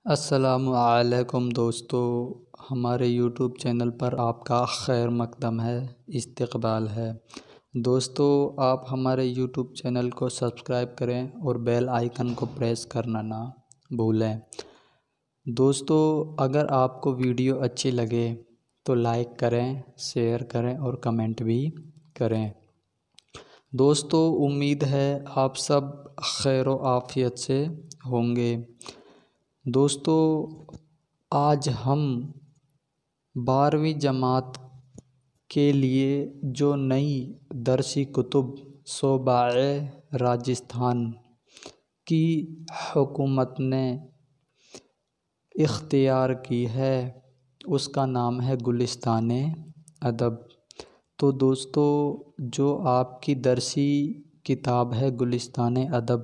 السلام علیکم دوستو، ہمارے یوٹیوب چینل پر آپ کا خیر مقدم ہے، استقبال ہے۔ دوستو، آپ ہمارے یوٹیوب چینل کو سبسکرائب کریں اور بیل آئیکن کو پریس کرنا نہ بھولیں۔ دوستو، اگر آپ کو ویڈیو اچھی لگے تو لائک کریں، شیئر کریں اور کمنٹ بھی کریں۔ دوستو، امید ہے آپ سب خیر و عافیت سے ہوں گے۔ دوستو، آج ہم 12ویں جماعت کے لیے جو نئی درسی کتب صوبہ راجستھان کی حکومت نے اختیار کی ہے اس کا نام ہے گلستان ادب۔ تو دوستو، جو آپ کی درسی کتاب ہے گلستان ادب،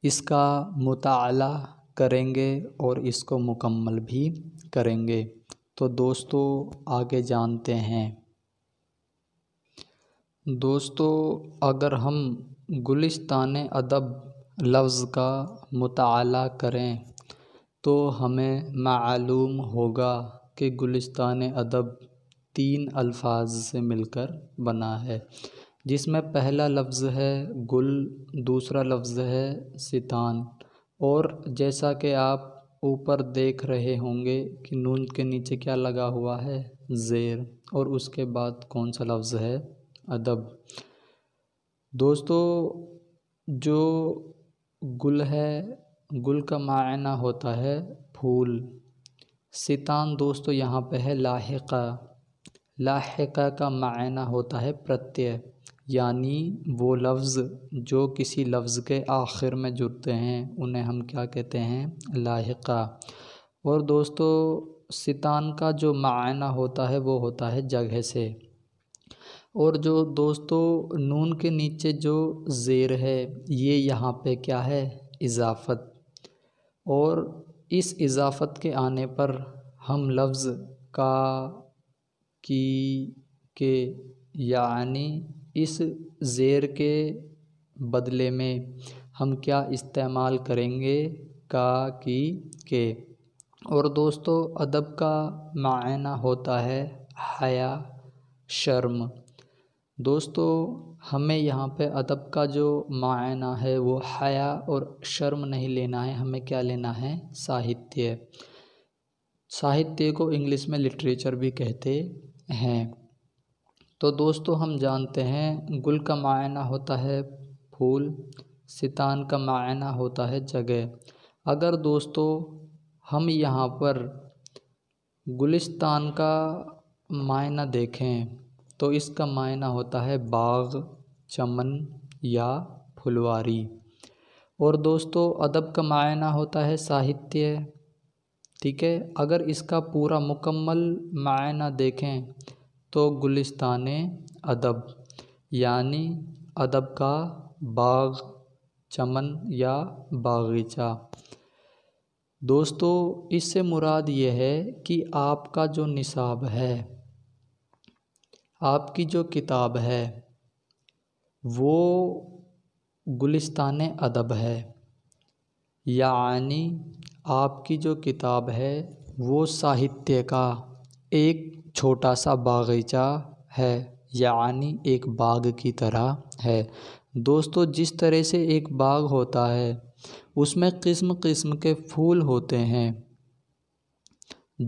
اس کا مطالعہ کریں گے اور اس کو مکمل بھی کریں گے۔ تو دوستو، آگے جانتے ہیں۔ دوستو، اگر ہم گلستان ادب لفظ کا مطالعہ کریں تو ہمیں معلوم ہوگا کہ گلستان ادب 3 الفاظ سے مل کر بنا ہے، جس میں پہلا لفظ ہے گل، دوسرا لفظ ہے ستان، اور جیسا کہ آپ اوپر دیکھ رہے ہوں گے کہ نون کے نیچے کیا لگا ہوا ہے، زیر، اور اس کے بعد کون سا لفظ ہے، ادب۔ دوستو، جو گل ہے، گل کا معنی ہوتا ہے پھول۔ ستان دوستو یہاں پہ ہے لاحقہ۔ لاحقہ کا معنی ہوتا ہے پرتیہ، یعنی وہ لفظ جو کسی لفظ کے آخر میں جڑتے ہیں انہیں ہم کیا کہتے ہیں، لاحقہ۔ اور دوستو، ستان کا جو معنی ہوتا ہے وہ ہوتا ہے جگہ سے۔ اور جو دوستو نون کے نیچے جو زیر ہے، یہ یہاں پہ کیا ہے، اضافت۔ اور اس اضافت کے آنے پر ہم لفظ کا، کی، کے، یعنی اس زیر کے بدلے میں ہم کیا استعمال کریں گے، کا، کی، کے۔ اور دوستو، ادب کا معنی ہوتا ہے حیا، شرم۔ دوستو، ہمیں یہاں پہ ادب کا جو معنی ہے وہ حیا اور شرم نہیں لینا ہے، ہمیں کیا لینا ہے، ساہتیہ۔ ساہتیہ کو انگلش میں لٹریچر بھی کہتے ہیں۔ تو دوستو، ہم جانتے ہیں گل کا معنی ہوتا ہے پھول، ستان کا معنی ہوتا ہے جگہ۔ اگر دوستو ہم یہاں پر گلستان کا معنی دیکھیں تو اس کا معنی ہوتا ہے باغ، چمن یا پھلواری۔ اور دوستو، ادب کا معنی ہوتا ہے ساہتیہ، ٹھیک ہے۔ اگر اس کا پورا مکمل معنی دیکھیں تو گلستان ادب یعنی ادب کا باغ، چمن یا باغیچہ۔ دوستو، اس سے مراد یہ ہے کہ آپ کا جو نصاب ہے، آپ کی جو کتاب ہے وہ گلستان ادب ہے، یعنی آپ کی جو کتاب ہے وہ ساہتیہ کا ایک چھوٹا سا باغیچہ ہے، یعنی ایک باغ کی طرح ہے۔ دوستو، جس طرح سے ایک باغ ہوتا ہے اس میں قسم قسم کے پھول ہوتے ہیں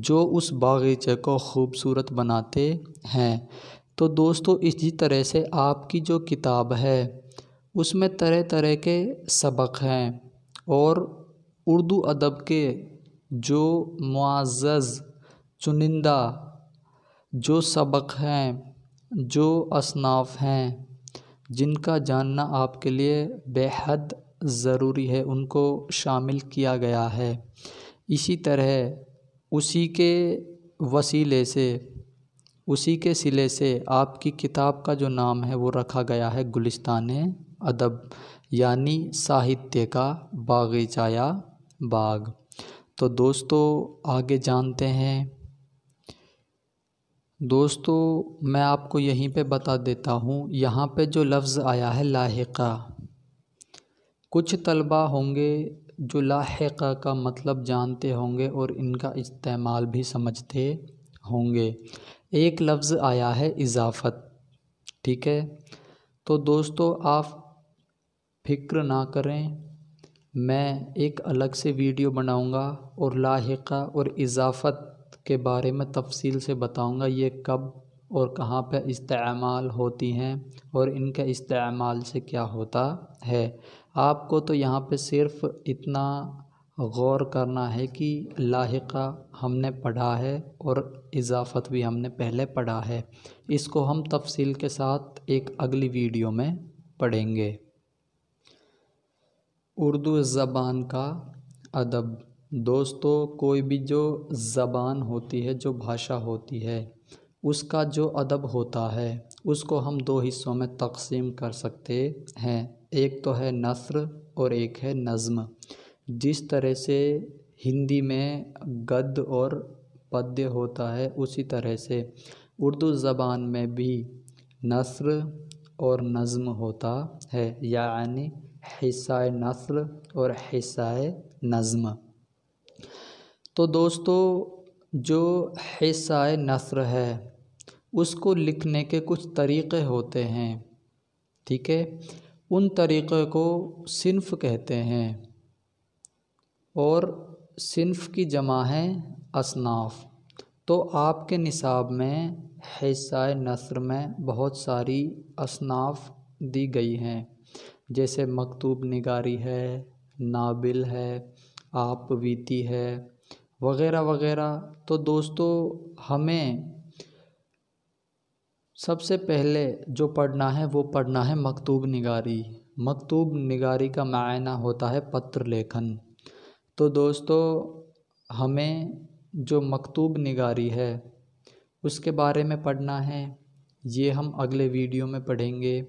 جو اس باغیچے کو خوبصورت بناتے ہیں، تو دوستو اسی طرح سے آپ کی جو کتاب ہے اس میں طرح طرح کے سبق ہیں، اور اردو ادب کے جو معزز چنندہ جو سبق ہیں، جو اصناف ہیں جن کا جاننا آپ کے لیے بے حد ضروری ہے، ان کو شامل کیا گیا ہے۔ اسی طرح اسی کے وسیلے سے، اسی کے صلے سے آپ کی کتاب کا جو نام ہے وہ رکھا گیا ہے گلستان ادب، یعنی ساہتیہ کا باغیچہ یا باغ۔ تو دوستو، آگے جانتے ہیں۔ دوستو، میں آپ کو یہیں پہ بتا دیتا ہوں، یہاں پہ جو لفظ آیا ہے لاحقہ، کچھ طلبہ ہوں گے جو لاحقہ کا مطلب جانتے ہوں گے اور ان کا استعمال بھی سمجھتے ہوں گے۔ ایک لفظ آیا ہے اضافت، ٹھیک ہے؟ تو دوستو آپ فکر نہ کریں، میں ایک الگ سے ویڈیو بناؤں گا اور لاحقہ اور اضافت کے بارے میں تفصیل سے بتاؤں گا، یہ کب اور کہاں پہ استعمال ہوتی ہیں اور ان کے استعمال سے کیا ہوتا ہے۔ آپ کو تو یہاں پہ صرف اتنا غور کرنا ہے کہ لاحقہ ہم نے پڑھا ہے اور اضافت بھی ہم نے پہلے پڑھا ہے، اس کو ہم تفصیل کے ساتھ ایک اگلی ویڈیو میں پڑھیں گے۔ اردو زبان کا ادب۔ دوستو کوئی بھی جو زبان ہوتی ہے، جو بھاشا ہوتی ہے، اس کا جو ادب ہوتا ہے اس کو ہم دو حصوں میں تقسیم کر سکتے ہیں، ایک تو ہے نثر اور ایک ہے نظم۔ جس طرح سے ہندی میں گد اور پدیہ ہوتا ہے، اسی طرح سے اردو زبان میں بھی نثر اور نظم ہوتا ہے، یعنی حصہ نثر اور حصہ نظم۔ تو دوستو جو حصہ نثر ہے اس کو لکھنے کے کچھ طریقے ہوتے ہیں، ٹھیک ہے؟ ان طریقے کو صنف کہتے ہیں اور صنف کی جمع ہے اصناف۔ تو آپ کے نصاب میں حصہ نثر میں بہت ساری اصناف دی گئی ہیں، جیسے مکتوب نگاری ہے، ناول ہے، آپ ویتی ہے، وغیرہ وغیرہ۔ تو دوستو ہمیں سب سے پہلے جو پڑھنا ہے وہ پڑھنا ہے مکتوب نگاری۔ مکتوب نگاری کا معنی ہوتا ہے پتر لیکھن۔ تو دوستو ہمیں جو مکتوب نگاری ہے اس کے بارے میں پڑھنا ہے، یہ ہم اگلے ویڈیو میں پڑھیں گے۔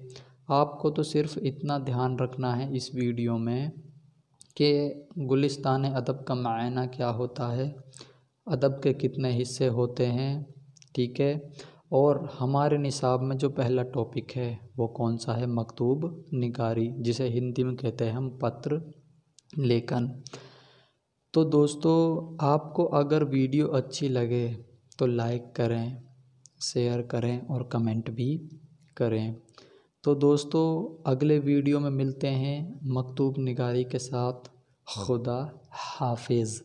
آپ کو تو صرف اتنا دھیان رکھنا ہے اس ویڈیو میں کہ گلستان ادب کا معنی کیا ہوتا ہے، ادب کے کتنے حصے ہوتے ہیں، ٹھیک ہے؟ اور ہمارے نصاب میں جو پہلا ٹاپک ہے وہ کون سا ہے؟ مکتوب نگاری، جسے ہندی میں کہتے ہیں ہم پتر لیکن۔ تو دوستو آپ کو اگر ویڈیو اچھی لگے تو لائک کریں، شیئر کریں اور کمنٹ بھی کریں۔ تو دوستو اگلے ویڈیو میں ملتے ہیں مکتوب نگاری کے ساتھ۔ خدا حافظ۔